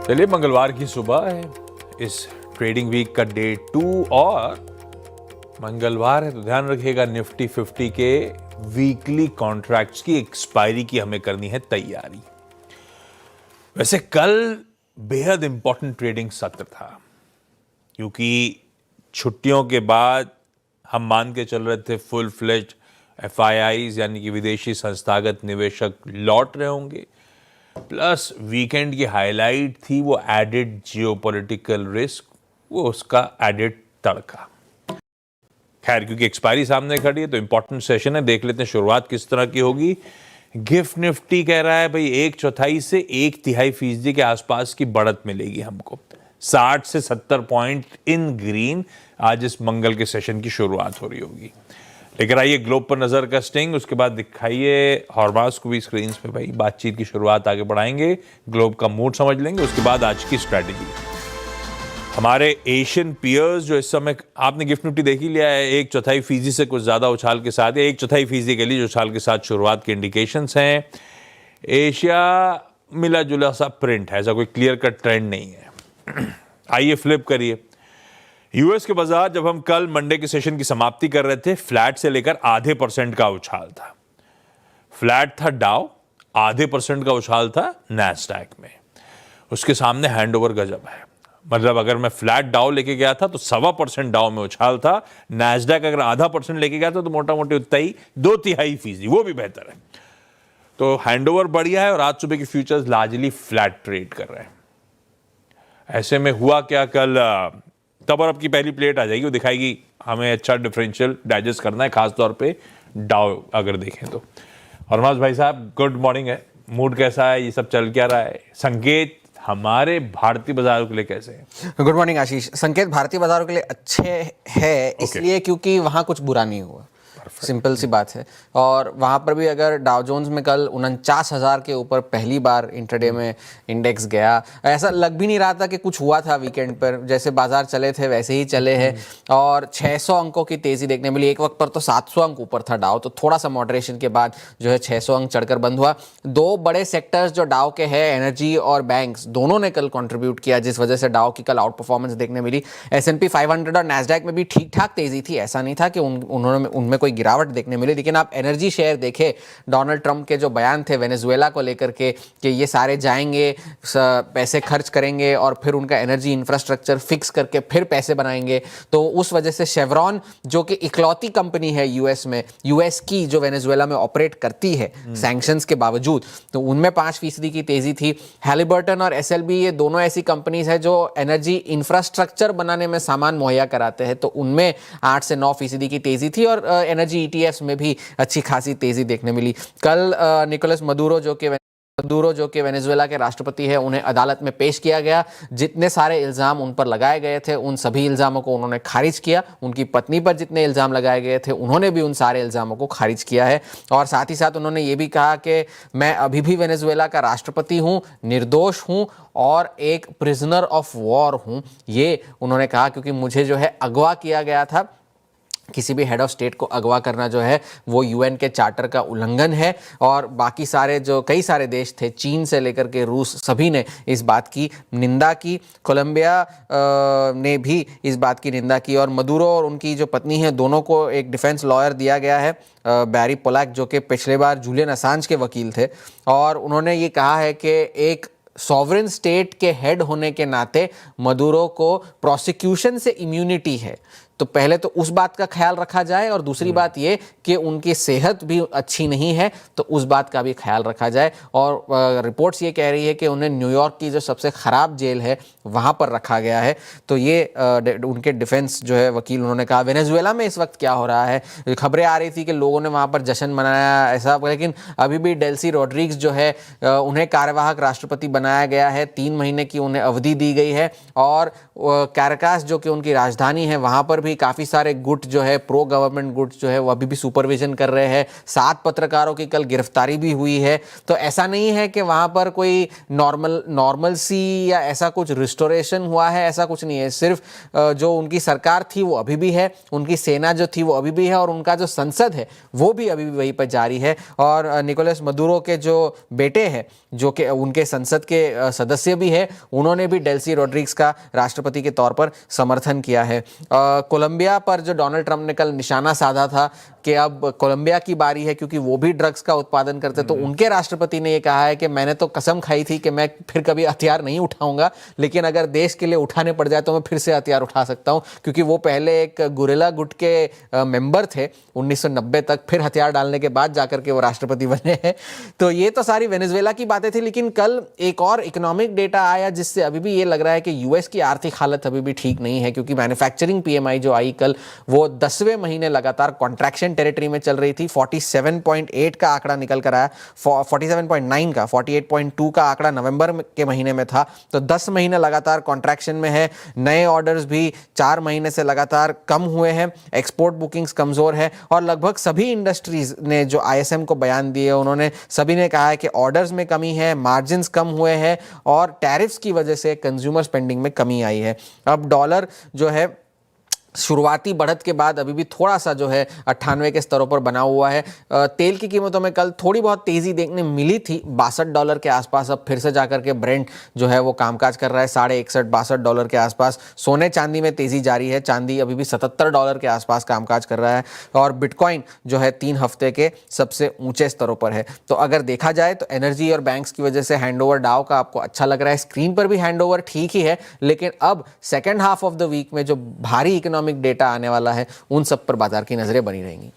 चलिए, मंगलवार की सुबह है, इस ट्रेडिंग वीक का डे 2 और मंगलवार है तो ध्यान रखिएगा निफ्टी 50 के वीकली कॉन्ट्रैक्ट्स की एक्सपायरी की हमें करनी है तैयारी। वैसे कल बेहद इंपॉर्टेंट ट्रेडिंग सत्र था क्योंकि छुट्टियों के बाद हम मान के चल रहे थे फुल फ्लेज्ड FIIs यानी कि विदेशी संस्थागत निवेशक लौट रहे होंगे, प्लस वीकेंड की हाईलाइट थी वो एडेड जियोपॉलिटिकल रिस्क, वो उसका एडेड तड़का। खैर, क्योंकि एक्सपायरी सामने खड़ी है तो इंपॉर्टेंट सेशन है, देख लेते हैं शुरुआत किस तरह की होगी। गिफ्ट निफ्टी कह रहा है भाई 1/4 से 1/3% के आसपास की बढ़त मिलेगी हमको, 60 से 70 पॉइंट इन ग्रीन। आज इस मंगल के सेशन की शुरुआत हो रही होगी। लेकर आइए ग्लोब पर नजर का स्टिंग, उसके बाद दिखाइए हॉर्मास को भी स्क्रीन पे। भाई बातचीत की शुरुआत आगे बढ़ाएंगे, ग्लोब का मूड समझ लेंगे, उसके बाद आज की स्ट्रैटेजी। हमारे एशियन पियर्स जो इस समय, आपने गिफ्ट निफ्टी देख ही लिया है, 1/4% से कुछ ज्यादा उछाल के साथ, 1/4% के लिए उछाल के साथ शुरुआत के इंडिकेशंस हैं। एशिया मिला जुला सा प्रिंट है, ऐसा कोई क्लियर कट ट्रेंड नहीं है। आइए फ्लिप करिए। यूएस के बाजार जब हम कल मंडे के सेशन की समाप्ति कर रहे थे, फ्लैट से लेकर 0.5% का उछाल था। फ्लैट था डाउ, 0.5% का उछाल था नैस्डैक में। उसके सामने हैंडओवर गजब है। मतलब अगर मैं फ्लैट डाउ लेके गया था तो 1.25% डाउ में उछाल था। नैस्डैक अगर 0.5% लेके गया था तो मोटा मोटी उतना ही 2/3%, वो भी बेहतर है। तो हैंडओवर बढ़िया है और आज सुबह के फ्यूचर्स लार्जली फ्लैट ट्रेड कर रहे हैं। ऐसे में हुआ क्या, कल तब और अब की पहली प्लेट आ जाएगी, वो दिखाएगी हमें अच्छा डिफरेंशियल डाइजेस्ट करना है, खासतौर पे डाउ अगर देखें तो। हरमास भाई साहब, गुड मॉर्निंग है, मूड कैसा है, ये सब चल क्या रहा है, संकेत हमारे भारतीय बाजारों के लिए कैसे हैं? गुड मॉर्निंग आशीष। संकेत भारतीय बाजारों के लिए अच्छे हैं इसलिए क्योंकि वहां कुछ बुरा नहीं हुआ, सिंपल सी बात है। और वहाँ पर भी अगर डाउ जोन्स में कल 49,000 के ऊपर पहली बार इंटरडे में इंडेक्स गया, ऐसा लग भी नहीं रहा था कि कुछ हुआ था वीकेंड पर, जैसे बाजार चले थे वैसे ही चले हैं। और 600 अंकों की तेज़ी देखने मिली, एक वक्त पर तो 700 अंक ऊपर था डाउ, तो थोड़ा सा मॉडरेशन के बाद जो है 600 अंक चढ़कर बंद हुआ। दो बड़े सेक्टर्स जो डाउ के हैं, एनर्जी और बैंक्स, दोनों ने कल कॉन्ट्रीब्यूट किया, जिस वजह से डाउ की कल आउट परफॉर्मेंस देखने मिली। S&P 500 और नैस्डैक में भी ठीक ठाक तेज़ी थी, ऐसा नहीं था कि उन्होंने उनमें कोई गिरावट देखने मिली। लेकिन आप एनर्जी शेयर देखें, डोनाल्ड ट्रंप के जो बयान थे वेनेजुएला को लेकर के कि ये सारे जाएंगे, पैसे खर्च करेंगे और फिर उनका एनर्जी इंफ्रास्ट्रक्चर फिक्स करके फिर पैसे बनाएंगे, तो उस वजह से शेवरॉन जो कि इकलौती कंपनी है यूएस में, यूएस की जो वेनेजुएला में ऑपरेट करती है सैंक्शंस के बावजूद, तो उनमें 5% की तेजी थी। हैलिबर्टन और SLB, ये दोनों ऐसी कंपनीज है जो एनर्जी इंफ्रास्ट्रक्चर बनाने में सामान मुहैया कराते हैं, तो उनमें 8 से 9% की तेजी थी। और एनर्जी ETFs में भी अच्छी खासी तेजी देखने मिली। कल निकोलस मदुरो जो कि वेनेजुएला के राष्ट्रपति है, उन्हें अदालत में पेश किया गया। जितने सारे इल्जाम उन पर लगाए गए थे उन सभी इल्जामों को उन्होंने खारिज किया। उनकी पत्नी पर जितने इल्जाम लगाए गए थे उन्होंने भी उन सारे इल्जामों को खारिज किया है। और साथ ही साथ उन्होंने ये भी कहा कि मैं अभी भी वेनेजुएला का राष्ट्रपति हूँ, निर्दोष हूँ और एक प्रिजनर ऑफ वॉर हूँ, ये उन्होंने कहा, क्योंकि मुझे जो है अगवा किया गया था। किसी भी हेड ऑफ स्टेट को अगवा करना जो है वो UN के चार्टर का उल्लंघन है। और बाकी सारे जो कई सारे देश थे, चीन से लेकर के रूस, सभी ने इस बात की निंदा की। कोलंबिया ने भी इस बात की निंदा की। और मदुरो और उनकी जो पत्नी है, दोनों को एक डिफेंस लॉयर दिया गया है, बैरी पोलैक, जो कि पिछले बार जूलियन असांज के वकील थे। और उन्होंने ये कहा है कि एक सॉवरेन स्टेट के हेड होने के नाते मदुरो को प्रोसिक्यूशन से इम्यूनिटी है, तो पहले तो उस बात का ख्याल रखा जाए, और दूसरी बात ये कि उनकी सेहत भी अच्छी नहीं है, तो उस बात का भी ख्याल रखा जाए। और रिपोर्ट्स ये कह रही है कि उन्हें न्यूयॉर्क की जो सबसे ख़राब जेल है वहाँ पर रखा गया है। तो ये उनके डिफेंस जो है वकील, उन्होंने कहा। वेनेजुएला में इस वक्त क्या हो रहा है, खबरें आ रही थी कि लोगों ने वहाँ पर जश्न मनाया ऐसा, लेकिन अभी भी डेल्सी रोड्रिग्स जो है उन्हें कार्यवाहक राष्ट्रपति बनाया गया है, 3 महीने की उन्हें अवधि दी गई है। और कैराकास जो कि उनकी राजधानी है, वहाँ पर भी भी काफ़ी सारे गुट जो है, प्रो गवर्नमेंट गुट जो है, वो अभी भी सुपरविजन कर रहे हैं। 7 पत्रकारों की कल गिरफ्तारी भी हुई है। तो ऐसा नहीं है कि वहाँ पर कोई नॉर्मल सी या ऐसा कुछ रिस्टोरेशन हुआ है, ऐसा कुछ नहीं है। सिर्फ जो उनकी सरकार थी वो अभी भी है, उनकी सेना जो थी वो अभी भी है, और उनका जो संसद है वो भी अभी भी वहीं पर जारी है। और निकोलस मदुरो के जो बेटे हैं, जो कि उनके संसद के सदस्य भी है, उन्होंने भी डेल्सी रोड्रिग्स का राष्ट्रपति के तौर पर समर्थन किया है। कोलंबिया पर जो डोनाल्ड ट्रंप ने कल निशाना साधा था कि अब कोलंबिया की बारी है, क्योंकि वो भी ड्रग्स का उत्पादन करते, तो उनके राष्ट्रपति ने ये कहा है कि मैंने तो कसम खाई थी कि मैं फिर कभी हथियार नहीं उठाऊंगा, लेकिन अगर देश के लिए उठाने पड़ जाए तो मैं फिर से हथियार उठा सकता हूं, क्योंकि वो पहले एक गुरिल्ला गुट के मेंबर थे 1990 तक, फिर हथियार डालने के बाद जाकर के वो राष्ट्रपति बने हैं। तो ये तो सारी वेनेजुएला की बातें थी, लेकिन कल एक और इकोनॉमिक डेटा आया जिससे अभी भी ये लग रहा है कि यूएस की आर्थिक हालत अभी भी ठीक नहीं है, क्योंकि मैन्युफैक्चरिंग पीएमआई जो आई कल, वो 10वें महीने लगातार कॉन्ट्रैक्शन टेरिटरी में चल रही थी। 47.8 का आंकड़ा निकल कर आया, 47.9 का, 48.2 का आंकड़ा नवंबर के महीने में था। तो 10 महीने लगातार कॉन्ट्रैक्शन में है। नए ऑर्डर्स भी 4 महीने से लगातार कम हुए हैं। एक्सपोर्ट बुकिंग्स कमजोर है, और लगभग सभी इंडस्ट्रीज ने जो आईएसएम को बयान दिए, उन्होंने सभी ने कहा है कि ऑर्डर्स में कमी है, मार्जिन्स कम हुए हैं, और टैरिफ्स की वजह से कंज्यूमर स्पेंडिंग में कमी आई है। अब डॉलर जो है शुरुआती बढ़त के बाद अभी भी थोड़ा सा जो है 98 के स्तरों पर बना हुआ है। तेल की कीमतों में कल थोड़ी बहुत तेज़ी देखने मिली थी, $62 के आसपास। अब फिर से जाकर के ब्रेंट जो है वो कामकाज कर रहा है $61-62 के आसपास। सोने चांदी में तेज़ी जारी है, चांदी अभी भी $77 के आसपास कामकाज कर रहा है, और बिटकॉइन जो है 3 हफ्ते के सबसे ऊंचे स्तरों पर है। तो अगर देखा जाए तो एनर्जी और बैंक्स की वजह से हैंडओवर डाउ का आपको अच्छा लग रहा है। स्क्रीन पर भी हैंडओवर ठीक ही है, लेकिन अब second half of the week में जो भारी इकोनॉमिक डेटा आने वाला है, उन सब पर बाजार की नजरें बनी रहेंगी।